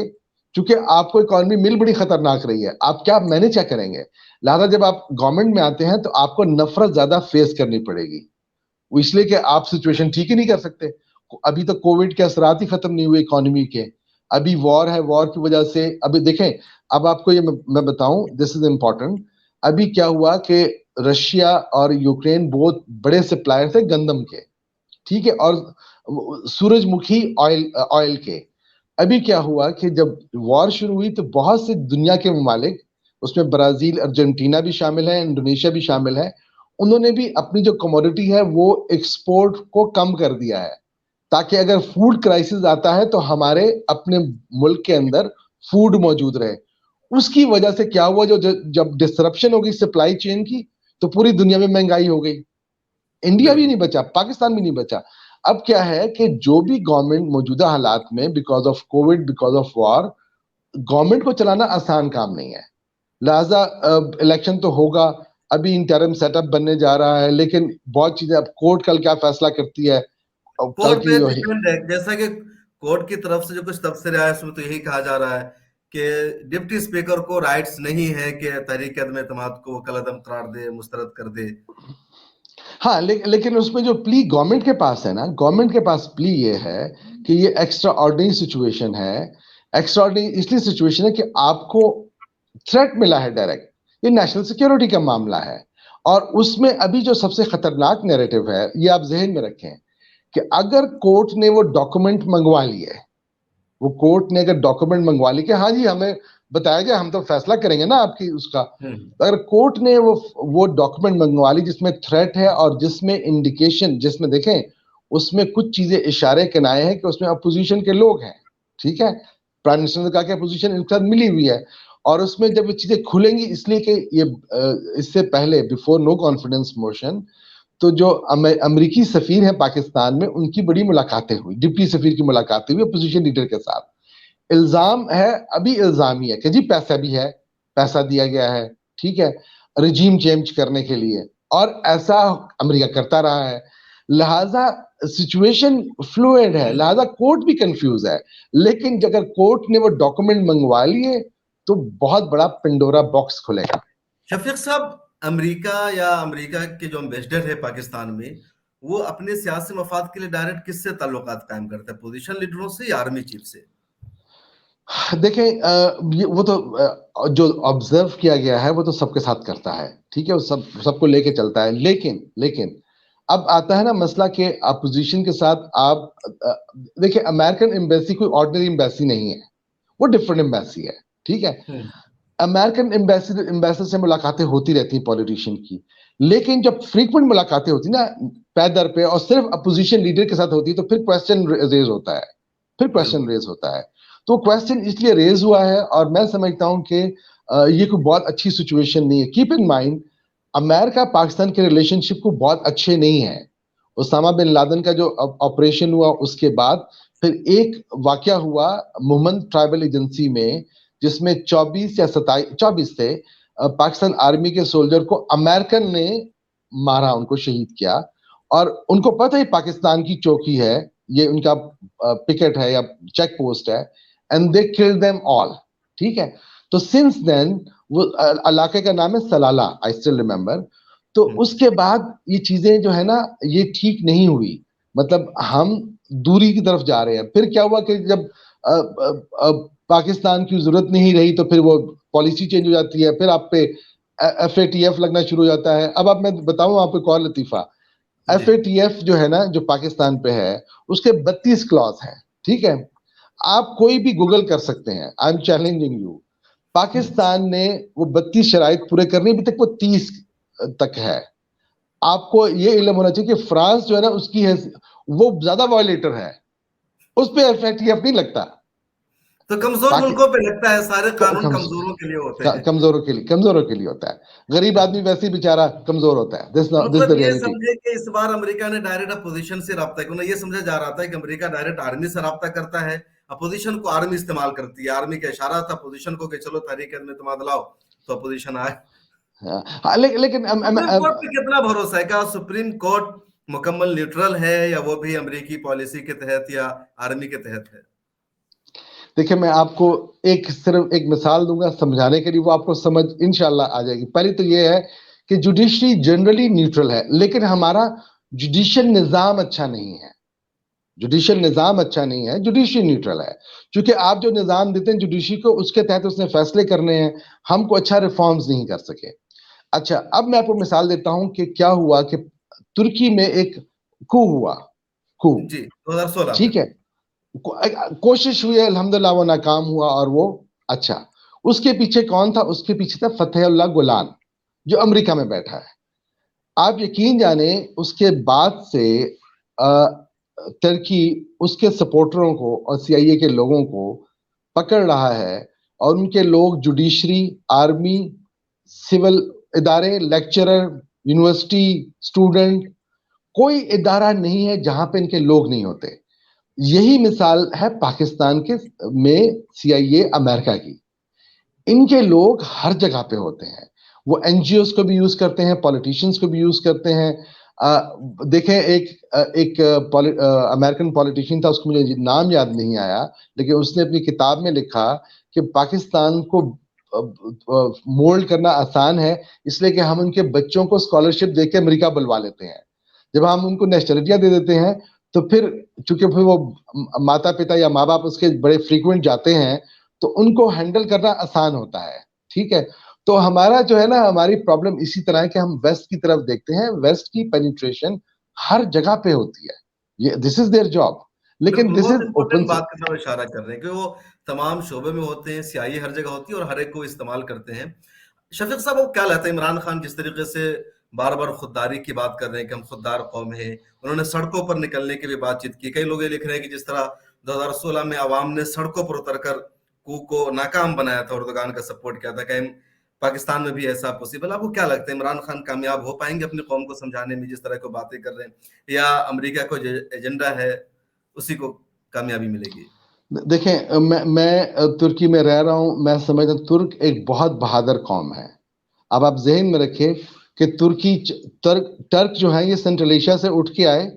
کیونکہ آپ کو اکانومی مل بڑی خطرناک رہی ہے. آپ کیا مینج کیا کریں گے. لہٰذا جب آپ گورنمنٹ میں آتے ہیں تو آپ کو نفرت زیادہ فیس کرنی پڑے گی. وہ اس لیے کہ آپ سچویشن ٹھیک ہی نہیں کر سکتے. ابھی تو کووڈ کے اثرات ہی ختم نہیں ہوئے اکانومی کے. ابھی وار ہے, وار کی وجہ سے ابھی دیکھیں. اب آپ کو یہ میں بتاؤں, دس از امپورٹنٹ. ابھی کیا ہوا کہ رشیا اور یوکرین بہت بڑے سپلائر تھے گندم کے. ٹھیک ہے, اور سورج مکھی آئل کے. ابھی کیا ہوا کہ جب وار شروع ہوئی تو بہت سے دنیا کے ممالک, اس میں برازیل, ارجنٹینا بھی شامل ہے, انڈونیشیا بھی شامل ہے, انہوں نے بھی اپنی جو کموڈٹی ہے وہ ایکسپورٹ کو کم کر دیا ہے. تاکہ اگر فوڈ کرائسس آتا ہے تو ہمارے اپنے ملک کے اندر فوڈ موجود رہے. اس کی وجہ سے کیا ہوا, جب ڈسرپشن ہوگی سپلائی چین کی تو پوری دنیا میں مہنگائی ہو گئی, انڈیا بھی نہیں بچا, پاکستان بھی نہیں بچا. اب کیا ہے کہ جو بھی گورنمنٹ موجودہ حالات میں because of Covid, because of war, government کو چلانا آسان کام نہیں ہے. لہذا الیکشن تو ہوگا, ابھی انٹرم سیٹ اپ بننے جا رہا ہے, لیکن بہت چیزیں, اب کورٹ کل کیا فیصلہ کرتی ہے, کل کورٹ کی پہ ڈیپینڈ ہے. جیسا کہ کورٹ کی طرف سے جو کچھ تبصرے آئے اس میں تو یہی کہا جا رہا ہے کہ ڈپٹی اسپیکر کو رائٹس نہیں ہے کہ تحریک عدم اعتماد کو کالعدم قرار دے, مسترد کر دے. ہاں, لیکن اس میں جو پلی گورنمنٹ کے پاس ہے نا, گورنمنٹ کے پاس پلی یہ ہے کہ یہ ایکسٹرا آرڈنری سچویشن ہے. ایکسٹرا آرڈنری اس لیے سچویشن ہے کہ آپ کو تھریٹ ملا ہے ڈائریکٹ, یہ نیشنل سیکیورٹی کا معاملہ ہے. اور اس میں ابھی جو سب سے خطرناک نیریٹو ہے, یہ آپ ذہن میں رکھیں کہ اگر کورٹ نے وہ ڈاکومنٹ منگوا لیے, وہ کورٹ نے اگر ڈاکومنٹ منگوا لی کہ ہاں جی ہمیں بتایا جائے, ہم تو فیصلہ کریں گے نا آپ کی اس کا, اگر کورٹ نے وہ ڈاکومنٹ منگوا لی جس میں تھریٹ ہے اور جس میں انڈیکیشن, جس میں دیکھیں اس میں کچھ چیزیں اشارے کنائے ہیں کہ اس میں اپوزیشن کے لوگ ہیں, ٹھیک ہے, پرائم منسٹر نے کہا کہ اپوزیشن ان کے ساتھ ملی ہوئی ہے, اور اس میں جب یہ چیزیں کھلیں گی, اس لیے کہ یہ اس سے پہلے بیفور نو کانفیڈنس موشن تو جو امریکی سفیر ہیں پاکستان میں, ان کی بڑی ملاقاتیں ہوئی, ڈپٹی سفیر کی ملاقاتیں ہوئی اپوزیشن لیڈر کے ساتھ. الزام ہے, ابھی الزام ہی ہے کہ جی پیسہ بھی ہے, پیسہ دیا گیا ہے, ٹھیک ہے, رجیم چینج کرنے کے لیے, اور ایسا امریکہ کرتا رہا ہے. لہذا سچویشن فلوئڈ ہے, لہذا کورٹ بھی کنفیوز ہے. لیکن اگر کورٹ نے وہ ڈاکومنٹ منگوا لیے تو بہت بڑا پنڈورا باکس کھلے گا. شفیق صاحب, امریکہ یا امریکہ کے جو امبیسڈر ہے پاکستان میں, وہ اپنے سیاسی مفاد کے لیے ڈائریکٹ کس سے تعلقات قائم کرتا ہے, پوزیشن لیڈروں سے یا آرمی چیف سے؟ دیکھیں وہ تو جو آبزرو کیا گیا ہے وہ تو سب کے ساتھ کرتا ہے, ٹھیک ہے, وہ سب کو لے کے چلتا ہے. لیکن اب آتا ہے نا مسئلہ کہ اپوزیشن کے ساتھ آپ دیکھیں, امریکن ایمبیسی کوئی آرڈنری ایمبیسی نہیں ہے, وہ ڈفرنٹ ایمبیسی ہے, ٹھیک ہے. امریکن ایمبیسڈر سے ملاقاتیں ہوتی رہتی ہیں پولیٹیشین کی, لیکن جب فریکوینٹ ملاقاتیں ہوتی نا پے در پہ اور صرف اپوزیشن لیڈر کے ساتھ ہوتی ہے تو پھر کویسچن ریز ہوتا ہے. تو کویسچن اس لیے ریز ہوا ہے, اور میں سمجھتا ہوں کہ یہ کوئی بہت اچھی سچویشن نہیں ہے. کیپ ان مائنڈ, امریکہ پاکستان کے ریلیشن شپ کو بہت اچھے نہیں ہے. اسامہ بن لادن کا جو آپریشن ہوا اس کے بعد پھر ایک واقعہ ہوا مومن ٹرائبل ایجنسی میں, جس میں 24 سے پاکستان آرمی کے سولجر کو امریکن نے مارا, ان کو شہید کیا, اور ان کو پتہ ہی پاکستان کی چوکی ہے, یہ ان کا پکٹ ہے یا چیک پوسٹ ہے, and they killed them all, ٹھیک ہے. تو since then وہ علاقے کا نام ہے سلالہ, I still remember. تو اس کے بعد یہ چیزیں جو ہے نا یہ ٹھیک نہیں ہوئی, مطلب ہم دوری کی طرف جا رہے ہیں. پھر کیا ہوا کہ جب پاکستان کی ضرورت نہیں رہی تو پھر وہ پالیسی چینج ہو جاتی ہے, پھر آپ پہ FATF لگنا شروع ہو جاتا ہے. اب آپ میں بتاؤں آپ کو ایک اور لطیفہ, FATF جو ہے نا جو پاکستان پہ ہے اس کے 32 کلاس ہیں, ٹھیک ہے. آپ کوئی بھی گوگل کر سکتے ہیں, I am challenging you. Pakistan نے وہ 32 شرائط پورے کرنے, ابھی تک وہ 30 تک ہے. آپ کو یہ علم ہونا چاہیے کہ فرانس جو ہے نا اس کی وہ زیادہ وائلیٹر ہے, اس پہ FATF نہیں لگتا. تو کمزور ملکوں پہ لگتا ہے, سارے قانون کمزوروں کے لیے ہوتے ہیں, کمزوروں کے لیے ہوتا ہے. غریب آدمی ویسے ہی بیچارہ کمزور ہوتا ہے. مطلب یہ سمجھے کہ اس بار امریکہ نے ڈائریکٹ اپوزیشن سے رابطہ کیا, یہ سمجھا جا رہا تھا کہ امریکہ ڈائریکٹ آرمی سے رابطہ کرتا ہے, اپوزیشن کو آرمی استعمال کرتی ہے. آرمی کا اشارہ تھا اپوزیشن کو کہ چلو تحریک عدم اعتماد لاؤ, تو اپوزیشن آئے. لیکن سپریم کورٹ پہ کتنا بھروسہ ہے, کیا سپریم کورٹ مکمل نیوٹرل ہے یا وہ بھی امریکی پالیسی کے تحت یا آرمی کے تحت ہے؟ دیکھیں میں آپ کو صرف ایک مثال دوں گا سمجھانے کے لیے, وہ آپ کو سمجھ انشاءاللہ آ جائے گی. پہلی تو یہ ہے کہ جوڈیشری جنرلی نیوٹرل ہے, لیکن ہمارا جوڈیشل نظام اچھا نہیں ہے. جوڈیشری نیوٹرل ہے, چونکہ آپ جو نظام دیتے ہیں جوڈیشری کو, اس کے تحت اس نے فیصلے کرنے ہیں. ہم کو اچھا ریفارمز نہیں کر سکے. اچھا, اب میں آپ کو مثال دیتا ہوں کہ کیا ہوا کہ ترکی میں ایک کو ہوا, جی 2016 ٹھیک ہے, کوشش ہوئی, الحمدللہ وہ ناکام ہوا. اور وہ اچھا, اس کے پیچھے کون تھا؟ اس کے پیچھے تھا فتح اللہ گولان جو امریکہ میں بیٹھا ہے. آپ یقین جانیں اس کے بعد سے ترکی اس کے سپورٹروں کو اور سی آئی اے کے لوگوں کو پکڑ رہا ہے اور ان کے لوگ جوڈیشری، آرمی، سول ادارے، لیکچرر، یونیورسٹی اسٹوڈنٹ، کوئی ادارہ نہیں ہے جہاں پہ ان کے لوگ نہیں ہوتے. یہی مثال ہے پاکستان کے میں سی آئی اے امریکہ کی. ان کے لوگ ہر جگہ پہ ہوتے ہیں. وہ این جی اوز کو بھی یوز کرتے ہیں، پولیٹیشینز کو بھی یوز کرتے ہیں. دیکھیں ایک امریکن پولیٹیشین تھا، اس کو مجھے نام یاد نہیں آیا، لیکن اس نے اپنی کتاب میں لکھا کہ پاکستان کو مولڈ کرنا آسان ہے اس لیے کہ ہم ان کے بچوں کو اسکالرشپ دے کے امریکہ بلوا لیتے ہیں. جب ہم ان کو نیشنلٹیاں دے دیتے ہیں تو پھر چونکہ پھر وہ ماتا پتا یا ماں باپ اس کے بڑے فریکوینٹ جاتے ہیں تو ان کو ہینڈل کرنا آسان ہوتا ہے. ٹھیک ہے، تو ہمارا جو ہے نا، ہماری پرابلم اسی طرح ہے کہ ہم ویسٹ کی طرف دیکھتے ہیں. ویسٹ کی پینیٹریشن ہر جگہ پہ ہوتی ہے، یہ دس از دیئر جاب، لیکن بالکل دس بہت از اوپن. امپورٹنٹ بات کی طرف اشارہ کر رہے ہیں کہ وہ تمام شعبے میں ہوتے ہیں، سیاہی ہر جگہ ہوتی ہے اور ہر ایک کو استعمال کرتے ہیں. شفیق صاحب، وہ کیا لگتا ہے عمران خان جس طریقے سے بار بار خودداری کی بات کر رہے ہیں کہ ہم خوددار قوم ہیں، انہوں نے سڑکوں پر نکلنے کی بھی بات چیت کی. کئی لوگ یہ لکھ رہے ہیں کہ جس طرح 2016 میں عوام نے سڑکوں پر اتر کر کو ناکام بنایا تھا، اردوغان کا سپورٹ کیا تھا، کہ پاکستان میں بھی ایسا پوسیبل. آپ کو کیا لگتا ہے عمران خان کامیاب ہو پائیں گے اپنی قوم کو سمجھانے میں جس طرح کو باتیں کر رہے ہیں، یا امریکہ کو جو ایجنڈا ہے اسی کو کامیابی ملے گی؟ دیکھیں، میں ترکی میں رہ رہا ہوں، میں سمجھتا ہوں ترک ایک بہت بہادر قوم ہے. اب آپ ذہن میں رکھیں کہ ٹرک جو ہیں یہ سینٹرل ایشیا سے اٹھ کے آئے،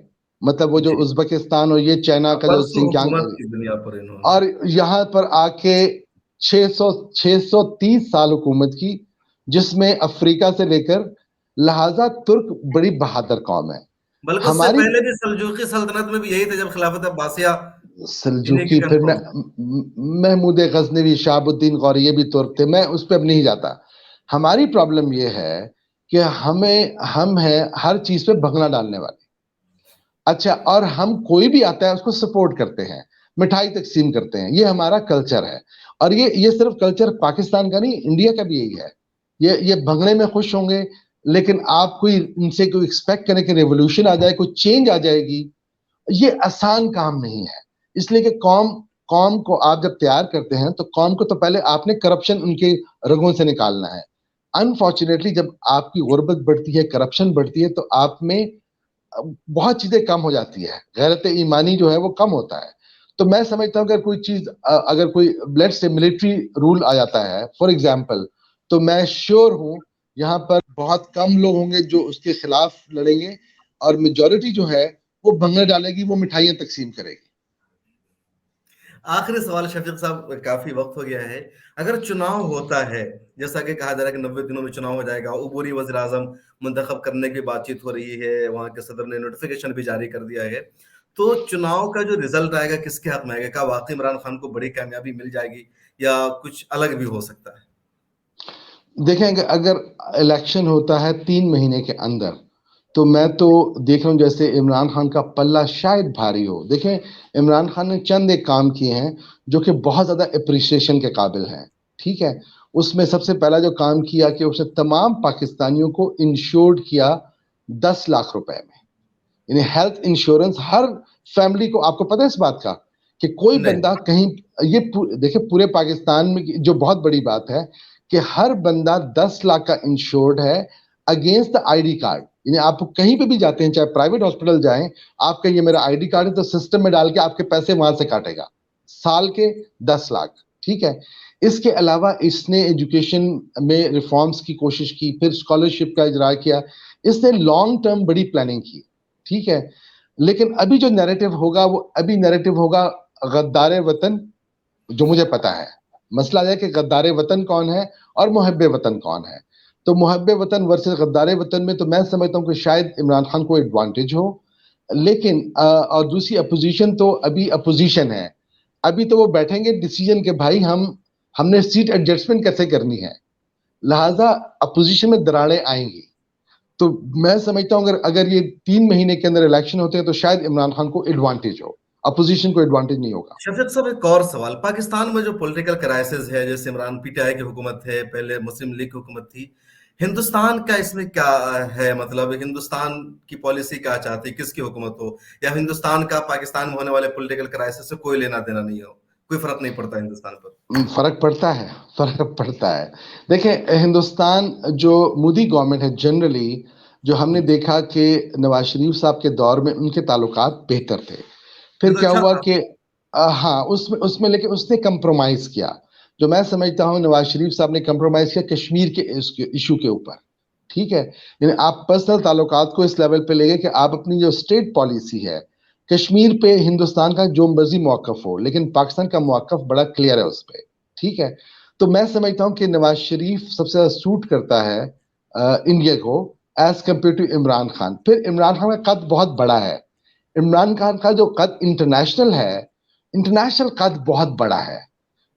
مطلب وہ جو جی، ازبکستان اور یہ چائنا کا جو پرسوں سنکیانگ، حکومت کی دنیا پر انہوں نے. اور یہاں پر آ کے 630 سال حکومت کی، جس میں افریقہ سے لے کر، لہذا ترک بڑی بہادر قوم ہے. بلکہ اس سے ہماری پہلے بھی سلجوقی سلطنت میں بھی یہی تھا، جب خلافت عباسیہ انہیں کی سلجوقی، پھر کنٹرول. محمود غزنوی، شہاب الدین غوری، یہ بھی ترک تھے. میں اس پہ اب نہیں جاتا. ہماری پرابلم یہ ہے کہ ہم ہیں ہر چیز پہ بھگنا ڈالنے والے. اچھا، اور ہم کوئی بھی آتا ہے اس کو سپورٹ کرتے ہیں، مٹھائی تقسیم کرتے ہیں، یہ ہمارا کلچر ہے. اور یہ صرف کلچر پاکستان کا نہیں، انڈیا کا بھی یہی ہے. یہ بھگنے میں خوش ہوں گے، لیکن آپ کوئی ان سے کوئی ایکسپیکٹ کریں کہ ریولوشن آ جائے، کوئی چینج آ جائے گی، یہ آسان کام نہیں ہے. اس لیے کہ قوم کو آپ جب تیار کرتے ہیں تو قوم کو تو پہلے آپ نے کرپشن ان کے رگوں سے نکالنا ہے. انفارچونیٹلی جب آپ کی غربت بڑھتی ہے، کرپشن بڑھتی ہے، تو آپ میں بہت چیزیں کم ہو جاتی ہے، غیرت ایمانی جو ہے وہ کم ہوتا ہے. تو میں سمجھتا ہوں کہ کوئی چیز، اگر کوئی لیٹس سے ملٹری رول آ جاتا ہے فار ایگزامپل، تو میں شیور ہوں یہاں پر بہت کم لوگ ہوں گے جو اس کے خلاف لڑیں گے، اور میجورٹی جو ہے وہ بھنگڑے ڈالے گی، وہ مٹھائیاں تقسیم کرے گی. آخری سوال شفیق صاحب، کافی وقت ہو گیا ہے. اگر چناؤ ہوتا ہے، جیسا کہ کہا جا رہا ہے کہ 90 دنوں میں چناؤ ہو جائے گا، عبوری وزیر اعظم منتخب کرنے کی بات چیت ہو رہی ہے، وہاں کے صدر نے نوٹیفیکیشن بھی جاری کر دیا ہے، تو چناؤ کا جو ریزلٹ آئے گا کس کے حق میں آئے گا؟ کیا واقعی عمران خان کو بڑی کامیابی مل جائے گی یا کچھ الگ بھی ہو سکتا ہے؟ دیکھیں کہ اگر الیکشن ہوتا ہے 3 مہینے کے اندر، تو میں تو دیکھ رہا ہوں جیسے عمران خان کا پلہ شاید بھاری ہو. دیکھیں، عمران خان نے چند ایک کام کیے ہیں جو کہ بہت زیادہ اپریشیشن کے قابل ہیں. ٹھیک ہے، اس میں سب سے پہلا جو کام کیا کہ اس نے تمام پاکستانیوں کو انشورڈ کیا 10 لاکھ روپے میں. یعنی ہیلتھ انشورنس ہر فیملی کو. آپ کو پتہ ہے اس بات کا کہ کوئی نہیں. بندہ کہیں، یہ دیکھیں پورے پاکستان میں جو بہت بڑی بات ہے کہ ہر بندہ 10 لاکھ کا انشورڈ ہے اگینسٹ آئی ڈی کارڈ. یعنی آپ کہیں پہ بھی جاتے ہیں، چاہے پرائیویٹ ہاسپٹل جائیں، آپ کا یہ میرا آئی ڈی کارڈ ہے، تو سسٹم میں ڈال کے آپ کے پیسے وہاں سے کاٹے گا. سال کے 10 لاکھ. ٹھیک ہے، اس کے علاوہ اس نے ایجوکیشن میں ریفارمز کی کوشش کی، پھر اسکالرشپ کا اجرا کیا. اس نے لانگ ٹرم بڑی پلاننگ کی. ٹھیک ہے، لیکن ابھی جو نیریٹو ہوگا وہ ابھی نیریٹو ہوگا غدار وطن، جو مجھے پتا ہے. مسئلہ ہے کہ غدار وطن کون ہے اور محب وطن کون ہے. تو محب وطن ورسز غدار وطن میں تو میں سمجھتا ہوں کہ شاید عمران خان کو ایڈوانٹیج ہو. لیکن اور دوسری اپوزیشن تو ابھی اپوزیشن ہے، ابھی تو وہ بیٹھیں گے ڈیسیجن کہ بھائی ہم نے سیٹ ایڈجسٹمنٹ کیسے کرنی ہے، لہذا اپوزیشن میں دراڑیں آئیں گی. تو میں سمجھتا ہوں اگر یہ 3 مہینے کے اندر الیکشن ہوتے ہیں تو شاید عمران خان کو ایڈوانٹیج ہو، اپوزیشن کو ایڈوانٹیج نہیں ہوگا. شفیق صاحب، ایک اور سوال. پاکستان میں جو پولیٹیکل کرائسس ہے، جیسے عمران پی ٹی آئی کی حکومت ہے، پہلے مسلم لیگ کی حکومت تھی، ہندوستان کا اس میں کیا ہے؟ مطلب ہندوستان کی پالیسی کیا چاہتی ہے، کس کی حکومت ہو، یا ہندوستان کا پاکستان میں ہونے والے پولیٹیکل کرائسس سے کوئی لینا دینا نہیں ہو، کوئی فرق نہیں پڑتا ہندوستان پر؟ فرق پڑتا ہے. دیکھیں ہندوستان جو مودی گورنمنٹ ہے جنرلی جو ہم نے دیکھا کہ نواز شریف صاحب کے دور میں ان کے تعلقات بہتر تھے. پھر کیا ہوا کہ ہاں اس میں لیکن اس نے کمپرومائز کیا. جو میں سمجھتا ہوں نواز شریف صاحب نے کمپرومائز کیا کشمیر کے ایشو کے اوپر. ٹھیک ہے، یعنی آپ پرسنل تعلقات کو اس لیول پہ لے گئے کہ آپ اپنی جو اسٹیٹ پالیسی ہے کشمیر پہ ہندوستان کا جو مرضی موقف ہو لیکن پاکستان کا موقف بڑا کلیئر ہے اس پہ. ٹھیک ہے، تو میں سمجھتا ہوں کہ نواز شریف سب سے زیادہ سوٹ کرتا ہے انڈیا کو as compare to Imran Khan. پھر عمران خان کا قد بہت بڑا ہے. عمران خان کا جو قد انٹرنیشنل ہے، انٹرنیشنل قد بہت بڑا ہے.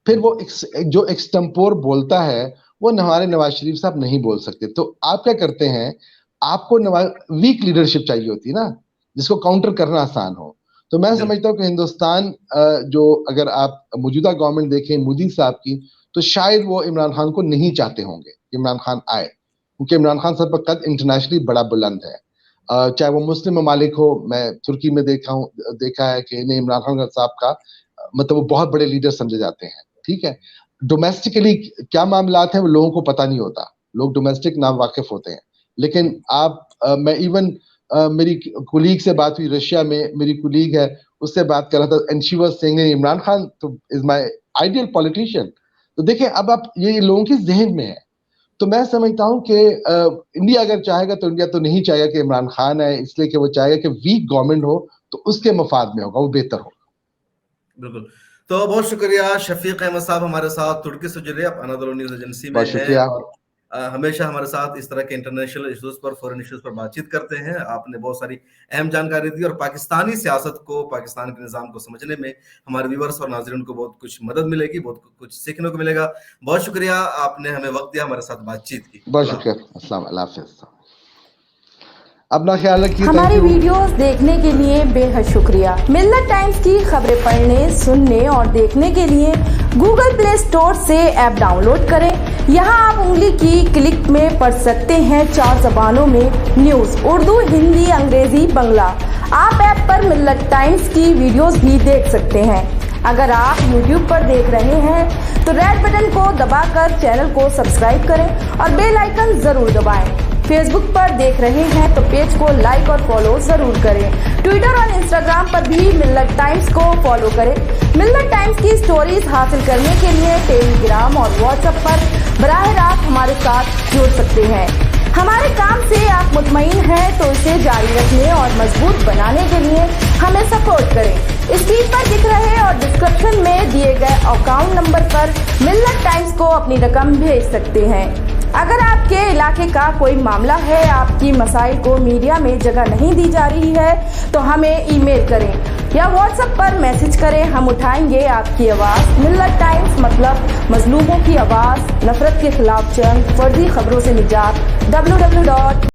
پھر وہ جو ایکسٹمپور بولتا ہے وہ ہمارے نواز شریف صاحب نہیں بول سکتے. تو آپ کیا کرتے ہیں، آپ کو ویک لیڈرشپ چاہیے ہوتی ہے نا، جس کو کاؤنٹر کرنا آسان ہو. تو میں سمجھتا ہوں کہ ہندوستان جو اگر آپ موجودہ گورنمنٹ دیکھیں مودی صاحب کی، تو شاید وہ عمران خان کو نہیں چاہتے ہوں گے کہ عمران خان آئے، کیونکہ عمران خان صاحب کا قد انٹرنیشنلی بڑا بلند ہے. چاہے وہ مسلم ممالک ہو، میں ترکی میں دیکھا ہے کہ نہیں عمران خان صاحب کا مطلب وہ بہت بڑے لیڈر سمجھے جاتے ہیں. ٹھیک ہے، ڈومیسٹکلی کیا معاملات ہیں وہ لوگوں کو پتہ نہیں ہوتا، لوگ ڈومیسٹک نا واقف ہوتے ہیں. لیکن میں ایون میری کولیگ سے بات ہوئی رشیا میں، میری کولیگ ہے اس سے بات کر رہا تھا and she was saying Imran Khan تو از مائی آئیڈیل پولیٹیشین. تو دیکھیں اب آپ یہ لوگوں کی ذہن میں ہے. تو میں سمجھتا ہوں کہ انڈیا اگر چاہے گا تو انڈیا تو نہیں چاہے گا کہ عمران خان ہے، اس لیے کہ وہ چاہے گا کہ ویک گورنمنٹ ہو تو اس کے مفاد میں ہوگا، وہ بہتر ہوگا. بالکل. تو بہت شکریہ شفیق احمد صاحب ہمارے ساتھ ترکی سے جڑے، آپ انادولو نیوز ایجنسی میں ہیں اور ہمیشہ ہمارے ساتھ اس طرح کے انٹرنیشنل ایشوز پر، فورن ایشوز پر بات چیت کرتے ہیں. آپ نے بہت ساری اہم جانکاری دی اور پاکستانی سیاست کو، پاکستان کے نظام کو سمجھنے میں ہمارے ویورز اور ناظرین کو بہت کچھ مدد ملے گی، بہت کچھ سیکھنے کو ملے گا. بہت شکریہ، آپ نے ہمیں وقت دیا، ہمارے ساتھ بات چیت کی. بہت شکریہ. السلام، اللہ حافظ. اپنا خیال رکھیے. ہماری ویڈیوز دیکھنے کے لیے بے حد شکریہ. ملت ٹائمز کی خبریں پڑھنے، سننے اور دیکھنے کے لیے گوگل پلے اسٹور سے ایپ ڈاؤن لوڈ کریں. یہاں آپ انگلی کی کلک میں پڑھ سکتے ہیں 4 زبانوں میں نیوز: اردو، ہندی، انگریزی، بنگلہ. آپ ایپ پر ملت ٹائمز کی ویڈیوز بھی دیکھ سکتے ہیں. اگر آپ یوٹیوب پر دیکھ رہے ہیں تو ریڈ بٹن کو دبا کر چینل کو سبسکرائب کریں اور بیل آئیکن ضرور دبائیں. فیس بک پر دیکھ رہے ہیں تو پیج کو لائک اور فالو ضرور کریں. ٹویٹر اور انسٹاگرام پر بھی ملت ٹائمز کو فالو کریں. ملت ٹائمز کی سٹوریز حاصل کرنے کے لیے ٹیلی گرام اور واٹس ایپ پر براہ راست ہمارے ساتھ جڑ سکتے ہیں. ہمارے کام سے آپ مطمئن ہیں تو اسے جاری رکھنے اور مضبوط بنانے کے لیے ہمیں سپورٹ کریں. اسکرین پر دکھ رہے اور ڈسکرپشن میں دیے گئے اکاؤنٹ نمبر پر ملت ٹائمز کو اپنی رقم بھیج سکتے ہیں. اگر آپ کے علاقے کا کوئی معاملہ ہے، آپ کی مسائل کو میڈیا میں جگہ نہیں دی جا رہی ہے تو ہمیں ای میل کریں یا واٹس ایپ پر میسج کریں. ہم اٹھائیں گے آپ کی آواز. ملت ٹائمز مطلب مظلوموں کی آواز، نفرت کے خلاف جنگ، فرضی خبروں سے نجات. www